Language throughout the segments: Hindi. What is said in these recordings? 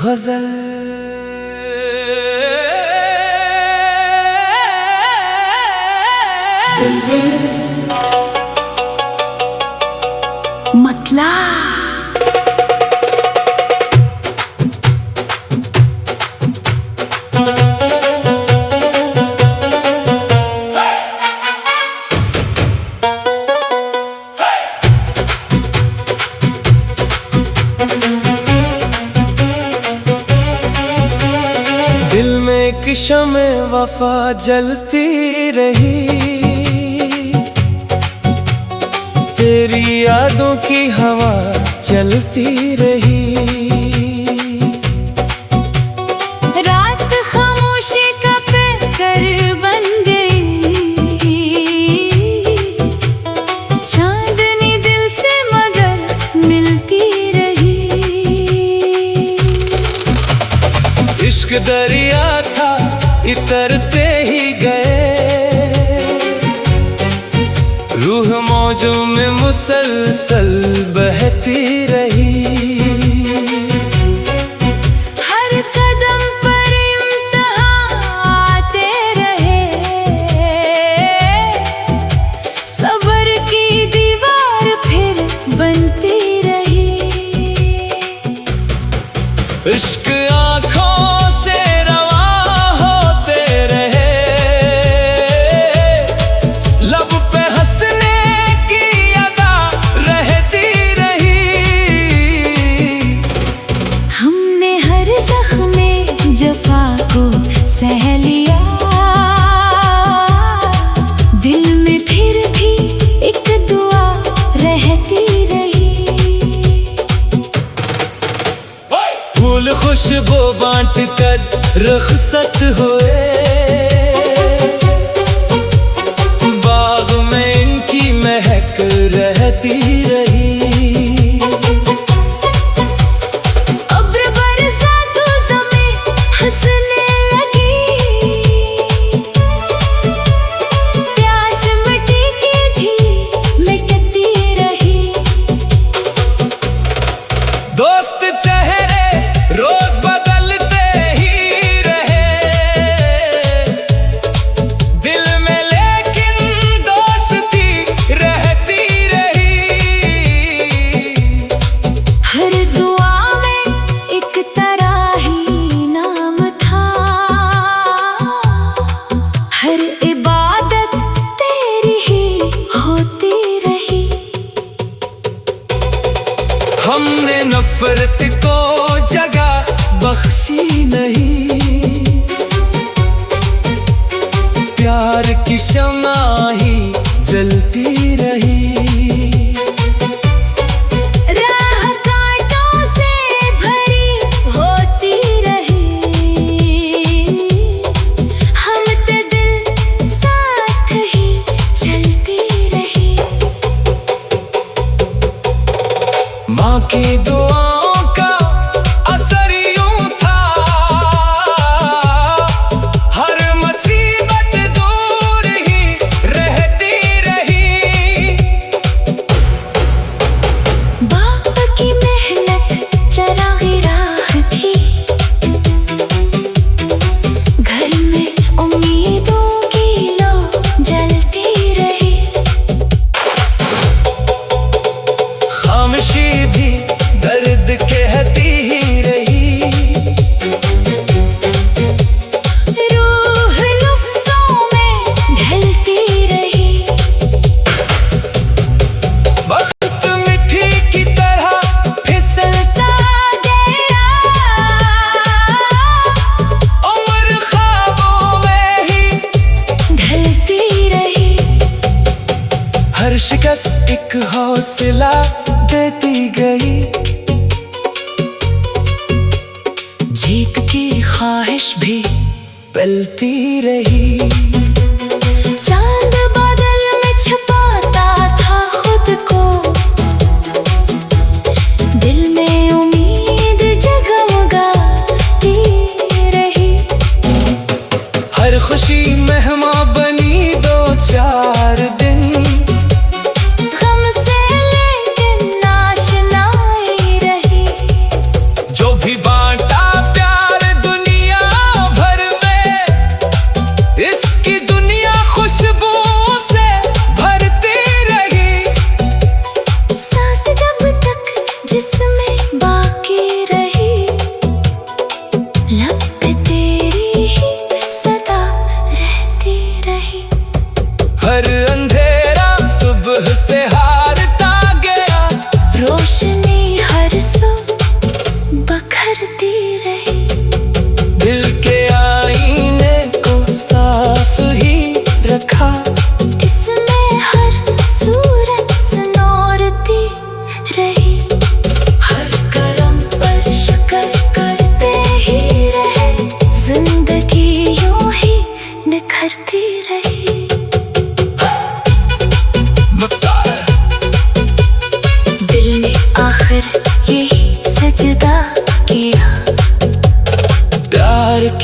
गजल मतला दिल में एक शम्ए वफा जलती रही, तेरी यादों की हवा चलती रही। रात खामोशी का पैकर बन गई, चांदनी दिल से मगर मिलती रही। इश्क दरिया था इतरते ही गए, रूह मौजों में मुसलसल बहती रही। हर कदम पर इम्तिहान आते रहे, सब्र की दीवार फिर बनती रही। इश्क आँखों से रवा होते रहे, लब पे हंसने की अदा रहती रही। हमने हर ज़ख्मे जफा को सह लिया, दिल में फिर भी एक दुआ रहती रही। फूल खुशबू बांट कर रुखसत हुए, बाग में इनकी महक रहती रही। अब्र बरसा तो ज़मीं हंसने लगी, प्यास मिट्टी की थी मिटती रही। दोस्त चेहरे रोज बदलते ही रहे, दिल में लेकिन दोस्ती रहती रही। हर दुआ में एक तरह ही नाम था, हर इबादत तेरी ही होती रही। हमने नफरत को जगह बख्शी नहीं, प्यार की शम्मा ही जलती रही। राह कांटों से भरी होती रही, हम ते दिल साथ ही चलती रही। माँ की दुआओं का असर यूं था, हर मुसीबत दूर ही रहती रही। बाप की मेहनत चराग़ी राह थी, घर में उम्मीदों की लो जलती रही। खामोशी भी दर्द कहती ही रही, रूह लफ्ज़ों में ढलती रही। वक्त मिट्टी की तरह फिसलता गया, उम्र ख्वाबों में ही ढलती रही। हर शिकस्त एक हौसला देती गई, जीत की ख्वाहिश भी पलती रही। चांद बादल में छुपाता था खुद को, दिल में उम्मीद जगमगाती रही। हर खुशी मेहमान बनी दो चार दिन, गम से लेकिन नाशनाई रही। जो भी बांटा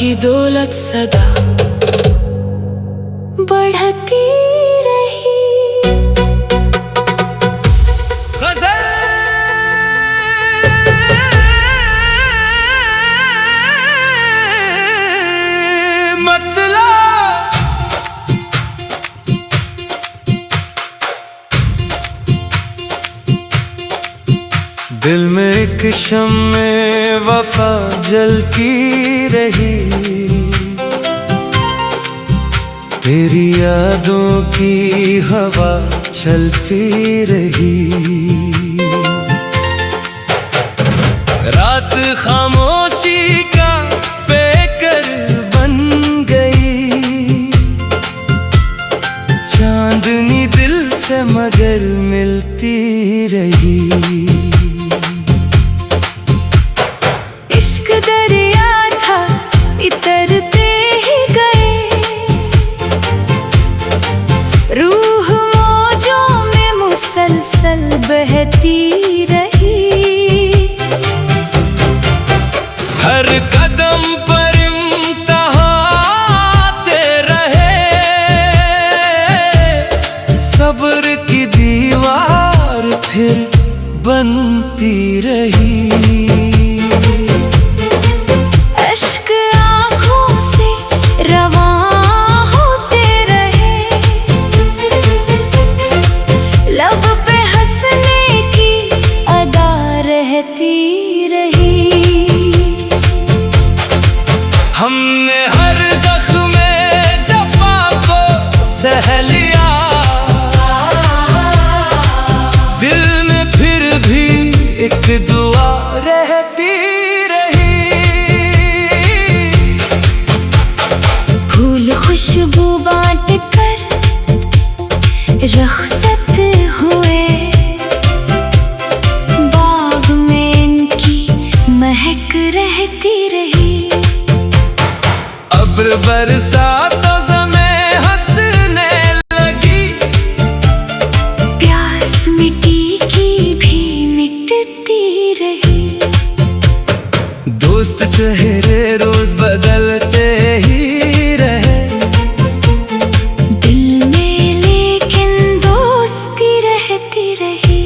की दौलत सदा बढ़ती रही। दिल में एक शम्मे वफा जलती रही, तेरी यादों की हवा चलती रही। रात खामोशी का पेकर बन गई, चांदनी दिल से मगर मिलती रही। इश्क दरिया था इतरते ही गए, रूह मौजों में मुसलसल बहती रही। हर कदम पर इम्तिहान आते रहे, सब्र की दीवार फिर बनती रही। हमने हर ज़ख्म जफ़ा को सह लिया, दिल में फिर भी एक दुआ रहती रही। फूल खुशबू बांट कर रख़्सत हुए, बाग में इनकी महक रहती रही। अब्र बरसा तो ज़मीं हंसने लगी, प्यास मिट्टी की भी मिटती रही। दोस्त चेहरे रोज बदलते ही रहे, दिल में लेकिन दोस्ती रहती रही।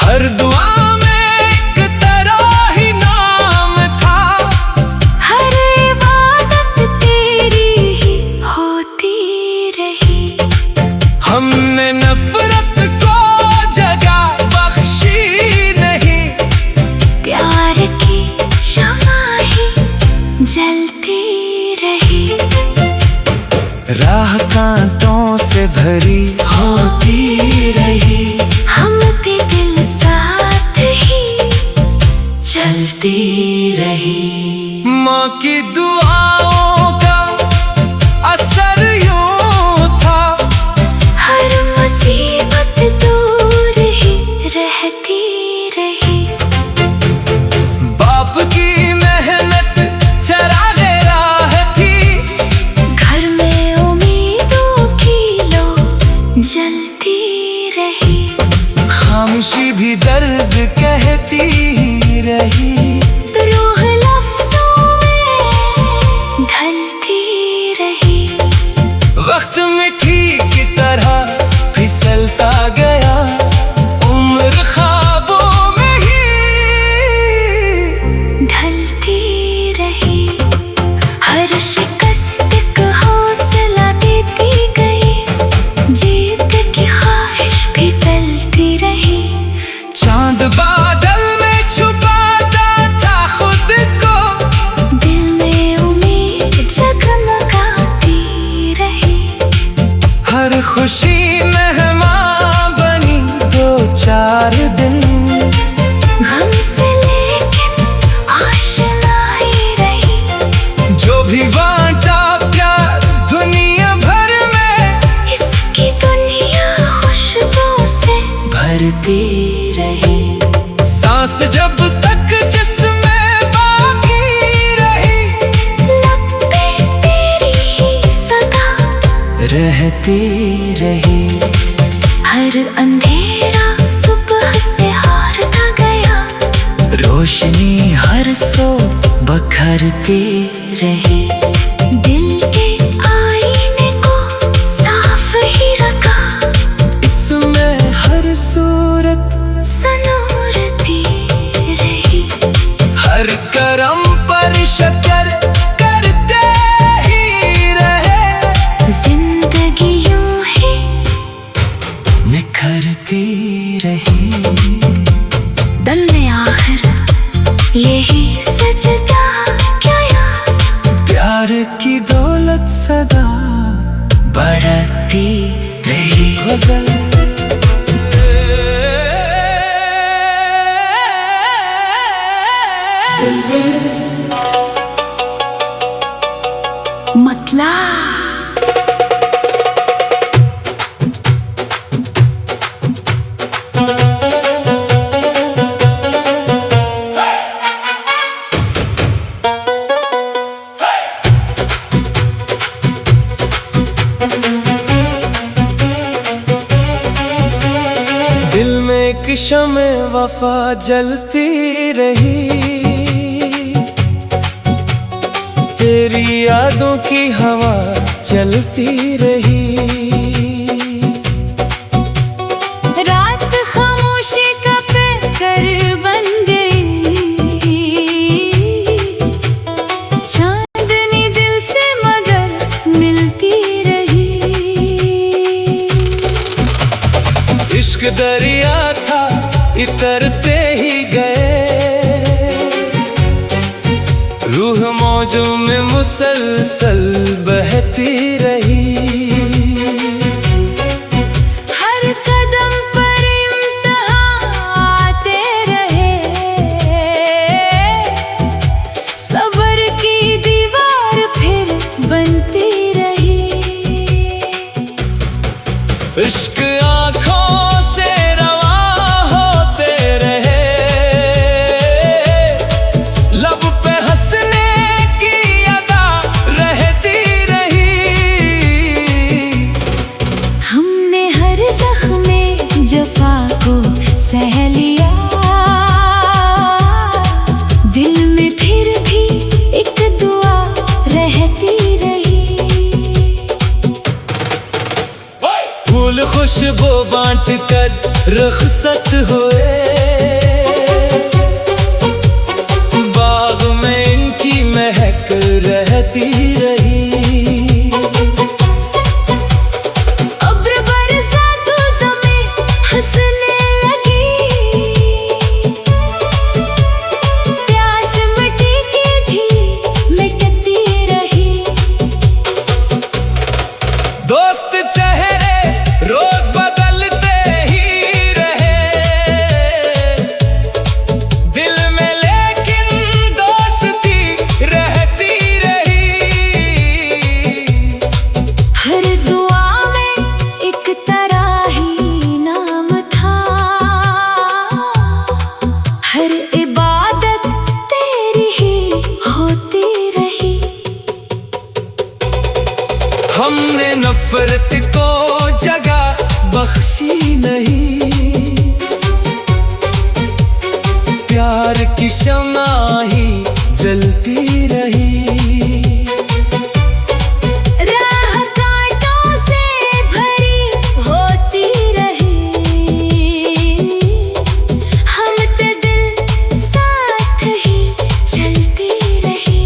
हर दुआ हमने नफरत को जगह बख्शी नहीं, प्यार की शम्मा ही जलती रही। राह कांटों से भरी होती रही, हम थे दिल साथ ही चलती रही। माँ की दुआओं का असर यूं था, मुसीबत दूर ही रहती रही। बाप की मेहनत चरागे राह थी, घर में उम्मीदों की लो जलती रही। खामोशी भी दर्द कहती ही रही, रूह लफ्ज़ों में ढलती रही। वक्त मिठी की तरह फिसलता गया, उम्र ख्वाबों में ही ढलती रही। हर शिकस्त को हौसला देती गई, जीत की ख्वाहिश भी टलती रही। चांद बादल में छुपाता था खुद को, दिल में उम्मीद जगमगाती रही। हर खुशी मेहमान बनी 2-4 दिन, गम से लेकिन आशनाई रही। जो भी बांटा प्यार दुनिया भर में, इसकी दुनिया खुशबू से भरती रही। सांस जब तक जिसमें बाकी रही, लब पे तेरी ही सदा रहती रही। हर अंधेरा सुबह से हारता गया, रोशनी हर सो बखरती रहे। दिल के आईने को साफ ही रखा, इसमें हर सूरत सनूरती रही। हर करम पर शक्र करते ही रहे। जिंदगी यूं ही निखरती रही। दम में आखिर यही सजदा क्या यार, प्यार की दौलत सदा बढ़ती रही। गजल मतला दिल में एक शम्ए वफा जलती रही। तेरी यादों की हवा चलती रही। रात खामोशी का पैकर बन गई। चांदनी दिल से मगर मिलती रही। इश्क दरिया था इतरते ही गए। रूह मौजों में मुसलसल बहती रही। हर कदम पर इम्तिहान आते रहे। सब्र की दीवार फिर बनती रही। इश्क आँखों से रवा होते रहे। लब पे हंसने की अदा रहती रही। हमने हर जख्मे जफा को सह लिया। दिल में फिर भी एक दुआ रहती रही। फूल खुशबू बांट कर रुखसत हुए। बाग में इनकी महक रहती रही। अब्र बरसा तो ज़मीं हंसने लगी। प्यास मिटी की थी मिटती रही। दोस्त चेहरे रोज बदलते ही रहे। दिल में लेकिन दोस्ती रहती रही। हर दुआ में एक तरह ही नाम था। हर इबादत तेरी ही होती रही। हमने नफरत को जगह बख्शी नहीं। प्यार की शम्मा ही जलती रही। राह कांटों से भरी होती रही। हम ते दिल साथ ही चलती रही।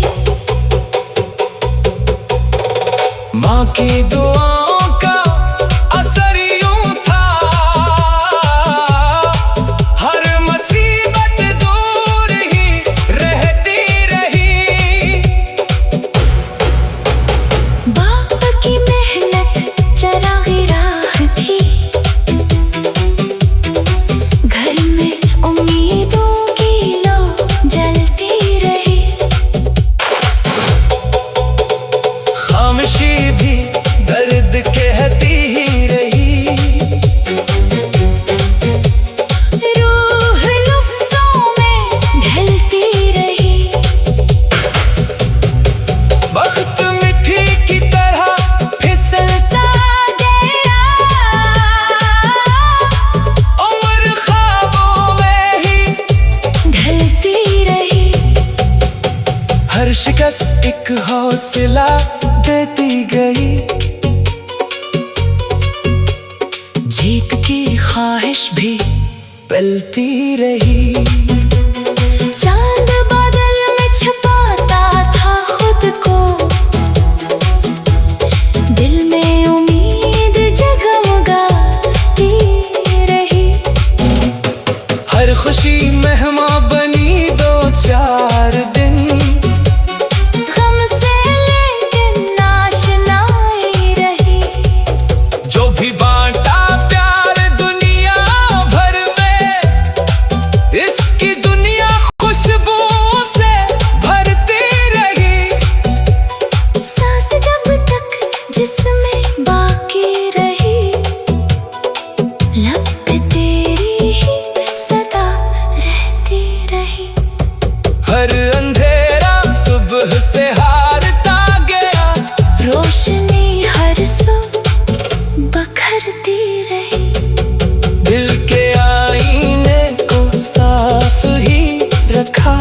माँ की दुआओं का असर यूं था। हर मुसीबत दूर ही रहती रही। बाप की मेहनत चराग़ी राह थी। घर में उम्मीदों की लो जलती रही। खामोशी भी हर शिकस्त एक हौसला देती गई। जीत की ख्वाहिश भी पलती रही। चांद बादल में छुपाता था खुद को, दिल में उम्मीद जगमगाती रही। हर खुशी मेहमान बनी दो चार दिन, गम से लेकिन आशनाई रही। जो भी बांटा प्यार दुनिया भर में, इसकी दुनिया खुशबू से भरती रही। सांस जब तक जिसमें बाकी रही, लब पे तेरी ही सदा रहती रही। हर अंधेरा सुबह से हारता गया, रोशनी हर सो बखरती रही। दिल के आईने को साफ ही रखा,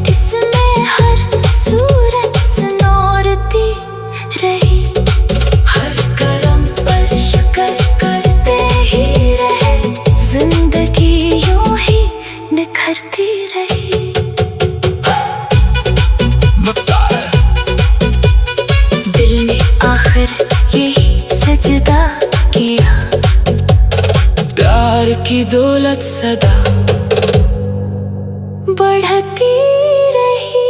इसमें हर सूरत संवारती रही। हर कदम पर शुक्र करते ही रहे, जिंदगी यूं ही निखरती रही। दिल ने आखिर यही सजदा किया, प्यार की दौलत सदा बढ़ती रही।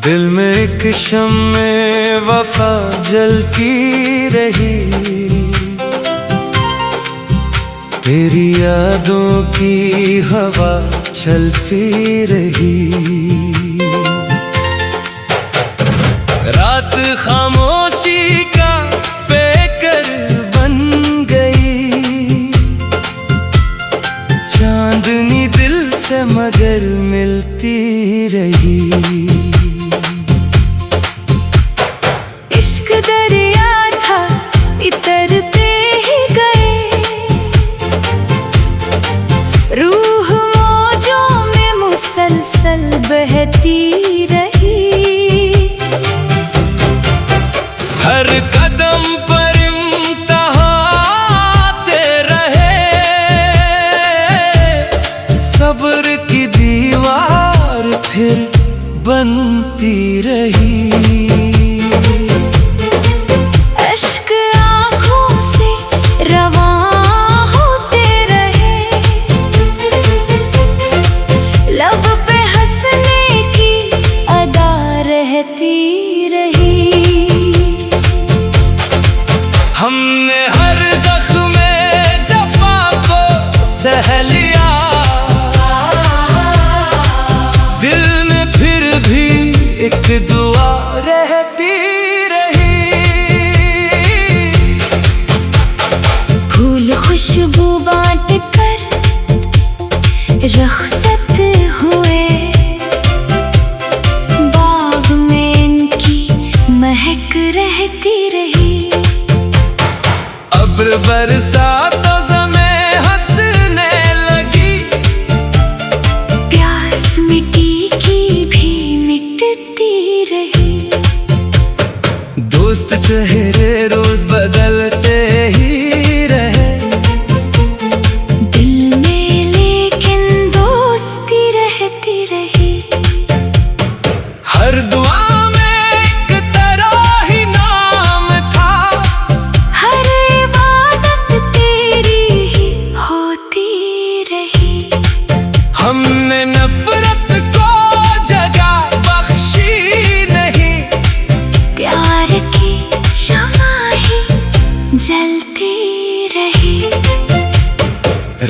दिल में एक शम्मे वफा जलती रही, तेरी यादों की हवा चलती रही। रात खामोशी का पेकर बन गई, चांदनी दिल से मगर मिलती रही। इश्क दरिया था इतरते ही गए, रूह मौजों में मुसलसल बहती रही। हर कदम पर इम्तिहान आते रहे, सब्र की दीवार फिर बनती रही। अश्क आँखों से रवां होते रहे, लब पे हंसने की अदा रहती रही। हमने हर ज़ख्म जफ़ा को सह लिया, दिल में फिर भी एक दुआ रहती रही। फूल खुशबू बांट कर रखसत हुए, बाग में इनकी महक रहती रही। अब्र बरसा तो ज़मीं हंसने लगी, प्यास मिट्टी की भी मिटती रही। दोस्त चेहरे रोज बदलते ही रहे, दिल में लेकिन दोस्ती रहती रही। हर दुआ में एक तरह ही नाम था, हर इबादत तेरी ही होती रही। हमने नफरत को जगह बख्शी नहीं, प्यार की शमा ही जलती रही।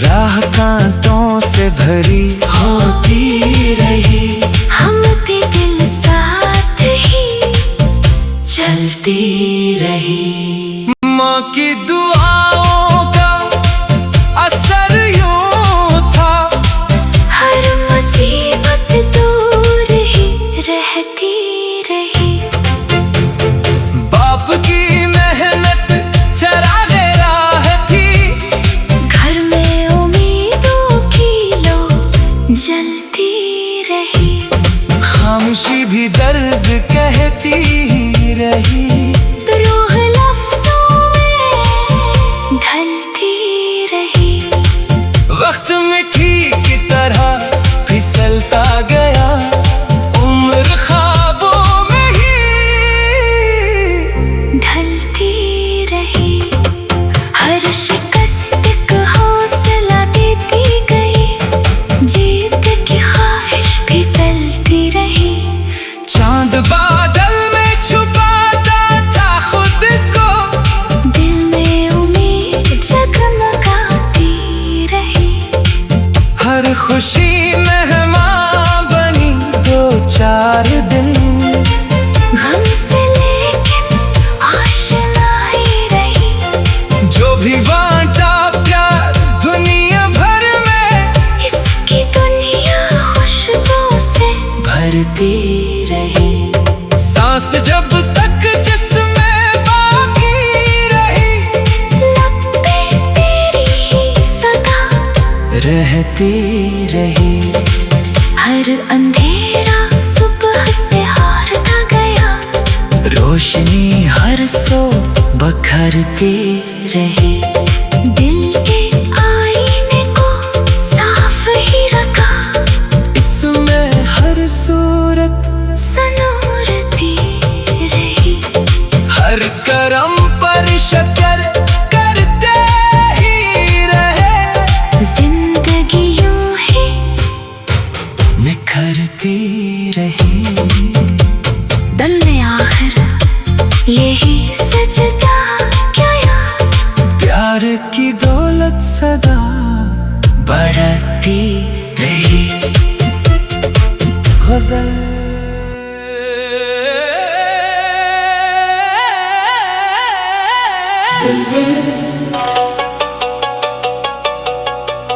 राह कांटों से भरी होती रही, हम भी दिल साथ ही चलती रही। माँ की दुआओं का असर यूं था, हर खामोशी भी दर्द कहती ही रही। रूह लफ्जों में ढलती रही। वक्त मिठी की तरह फिसलता गया, उम्र ख्वाबों में ही ढलती रही। हर शिकस्त को हौसला देती गई, जीत की ख्वाहिश भी टलती रही। चांद बादल में छुपाता था खुद को, दिल में उम्मीद जगमगाती रही। हर खुशी मेहमान बनी 2-4 दिन, गम से लेकिन आशनाई रही। जो भी बांटा प्यार दुनिया भर में, इसकी दुनिया खुशबू से भरती रही। सांस जब तक जिसमें बाकी रही, लब पे तेरी ही सदा रहती रही। हर अंधेरा सुबह से हारता गया, रोशनी हर सो बखरती रही। दिल के आईने को साफ ही रखा, इसमें हर सूरत सनूरती रही। हर करम पर शक्र करते ही रहे, जिंदगी यूं ही निखरती रही। दम में आखिर यही सजदा क्या यार, प्यार की दौलत सदा बढ़ती रही। गजल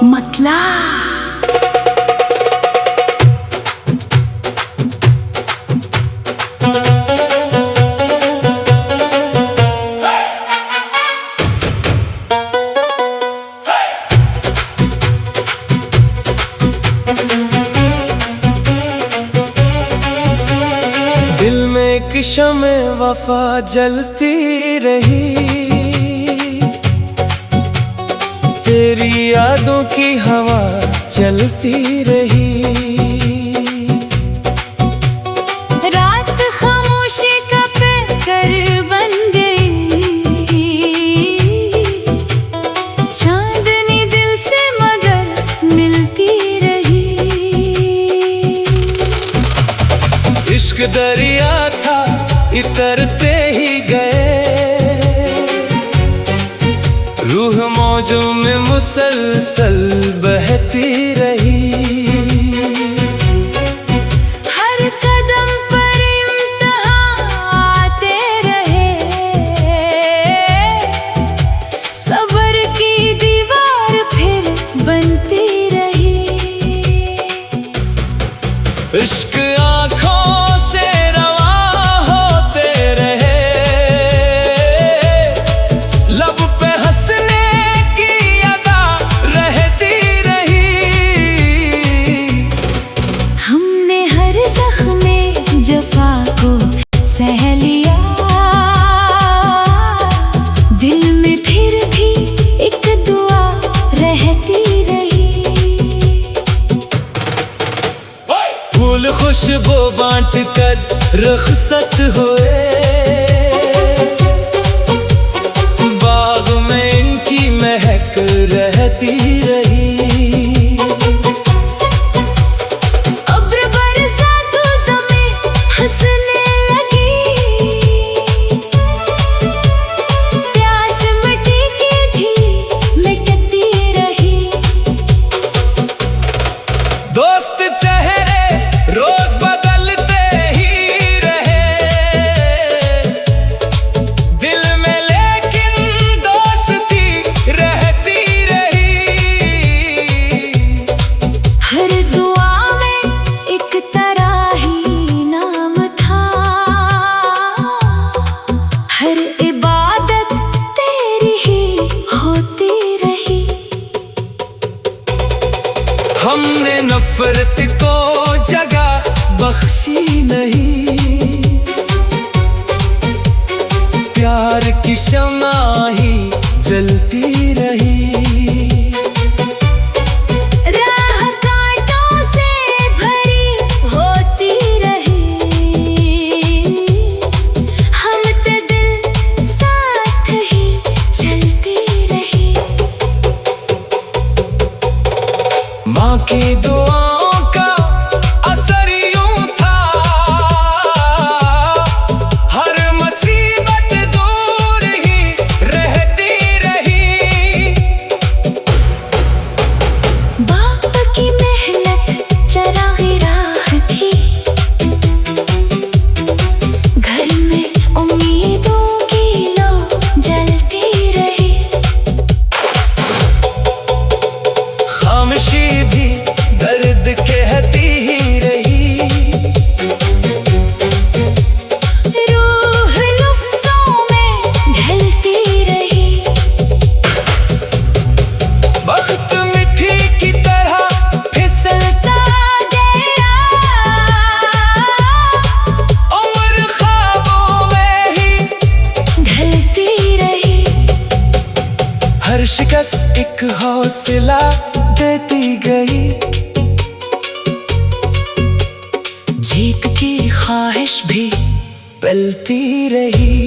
मतला दिल में एक शम्ए वफा जलती रही, तेरी यादों की हवा चलती रही। रात खामोशी का पैकर बन गई, चांदनी दिल से मगर मिलती रही। इश्क दरिया था इतरते ही गए, रूह मौजों में मुसलसल बहती रही। हर कदम पर इम्तिहान आते रहे, सब्र की दीवार फिर बनती रही। इश्क आँखों से रवा होते रहे, लब पे हंसने की अदा रहती रही। हमने हर जख्म में जफा को सह लिया, दिल में फिर भी एक दुआ रहती रही। फूल खुशबू बांट कर रुखसत हुए, बाग में इनकी महक रहती रही। अब्र बरसा तो ज़मीं हंसने लगी, प्यास मिट्टी की थी मिटती रही। दोस्त चेहरे रोज बदलते ही रहे, दिल में लेकिन दोस्ती रहती रही। हर दुआ में एक तरह ही नाम था, हर इबादत तेरी ही होती रही। हमने नफरत को जगह बख्शी नहीं। प्यार की शम्मा ही जलती रही। राह कांटों से भरी होती रही, हम तो दिल साथ ही चलती रही। माँ की दुआओं का असर यूं था, हर मुसीबत दूर ही रहती रही। बाप की मेहनत चराग़ी राह थी, घर में उम्मीदों की लो जलती रही। खामोशी भी दर्द कहती ही रही। रूह लफ्ज़ों में ढलती रही। वक्त मिट्टी की तरह फिसलता गया, उम्र ख्वाबों में ही ढलती रही। हर शिकस्त एक हौसला देती गई। जीत की ख्वाहिश भी पलती रही।